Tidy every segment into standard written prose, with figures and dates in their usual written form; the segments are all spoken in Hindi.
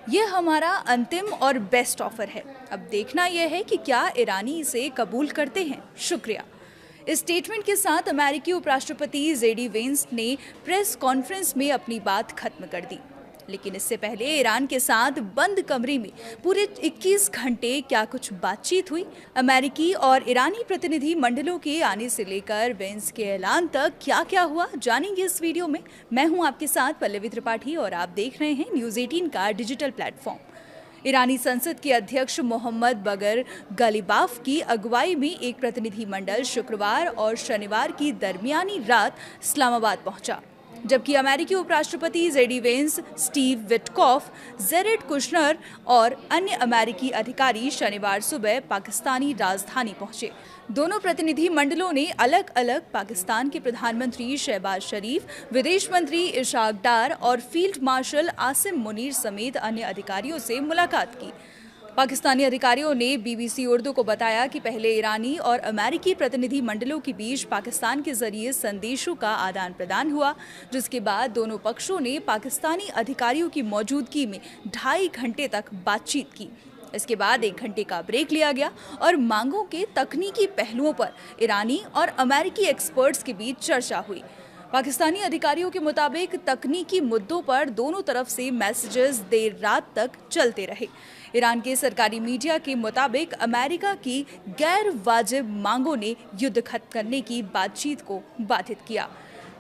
ये हमारा अंतिम और बेस्ट ऑफर है। अब देखना यह है कि क्या ईरानी इसे कबूल करते हैं। शुक्रिया। इस स्टेटमेंट के साथ अमेरिकी उपराष्ट्रपति जेडी वेंस ने प्रेस कॉन्फ्रेंस में अपनी बात खत्म कर दी। लेकिन इससे पहले ईरान के साथ बंद कमरे में पूरे 21 घंटे क्या कुछ बातचीत हुई। अमेरिकी और ईरानी प्रतिनिधि मंडलों के आने से लेकर वेंस के ऐलान तक क्या क्या हुआ, जानेंगे इस वीडियो में। मैं हूं आपके साथ पल्लवी त्रिपाठी और आप देख रहे हैं न्यूज़ 18 का डिजिटल प्लेटफॉर्म। ईरानी संसद के अध्यक्ष मोहम्मद बगर गलिबाफ की अगुवाई में एक प्रतिनिधि मंडल शुक्रवार और शनिवार की दरमियानी रात इस्लामाबाद पहुंचा, जबकि अमेरिकी उपराष्ट्रपति JD Vance, Steve Witkoff, Jared Kushner और अन्य अमेरिकी अधिकारी शनिवार सुबह पाकिस्तानी राजधानी पहुंचे। दोनों प्रतिनिधि मंडलों ने अलग अलग पाकिस्तान के प्रधानमंत्री शहबाज शरीफ, विदेश मंत्री इशाक डार और फील्ड मार्शल आसिम मुनीर समेत अन्य अधिकारियों से मुलाकात की। पाकिस्तानी अधिकारियों ने बीबीसी उर्दू को बताया कि पहले ईरानी और अमेरिकी प्रतिनिधि मंडलों के बीच पाकिस्तान के जरिए संदेशों का आदान प्रदान हुआ, जिसके बाद दोनों पक्षों ने पाकिस्तानी अधिकारियों की मौजूदगी में 2.5 घंटे तक बातचीत की। इसके बाद 1 घंटे का ब्रेक लिया गया और मांगों के तकनीकी पहलुओं पर ईरानी और अमेरिकी एक्सपर्ट्स के बीच चर्चा हुई। पाकिस्तानी अधिकारियों के मुताबिक तकनीकी मुद्दों पर दोनों तरफ से मैसेजेस देर रात तक चलते रहे। ईरान के सरकारी मीडिया के मुताबिक अमेरिका की गैर वाजिब मांगों ने युद्ध खत्म करने की बातचीत को बाधित किया।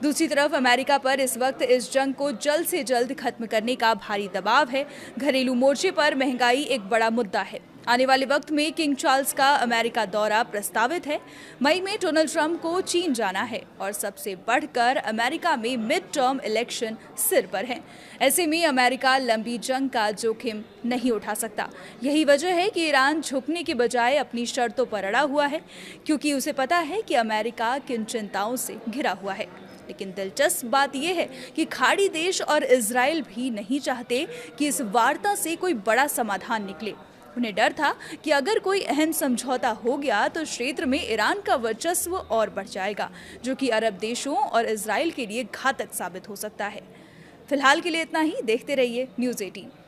दूसरी तरफ अमेरिका पर इस वक्त इस जंग को जल्द से जल्द खत्म करने का भारी दबाव है। घरेलू मोर्चे पर महंगाई एक बड़ा मुद्दा है। आने वाले वक्त में किंग चार्ल्स का अमेरिका दौरा प्रस्तावित है। मई में डोनाल्ड ट्रंप को चीन जाना है और सबसे बढ़कर अमेरिका में मिड टर्म इलेक्शन सिर पर है। ऐसे में अमेरिका लंबी जंग का जोखिम नहीं उठा सकता। यही वजह है कि ईरान झुकने के बजाय अपनी शर्तों पर अड़ा हुआ है, क्योंकि उसे पता है कि अमेरिका किन चिंताओं से घिरा हुआ है। लेकिन दिलचस्प बात यह है कि खाड़ी देश और इजराइल भी नहीं चाहते कि इस वार्ता से कोई बड़ा समाधान निकले। उन्हें डर था कि अगर कोई अहम समझौता हो गया तो क्षेत्र में ईरान का वर्चस्व और बढ़ जाएगा, जो कि अरब देशों और इजराइल के लिए घातक साबित हो सकता है। फिलहाल के लिए इतना ही। देखते रहिए न्यूज़ 18।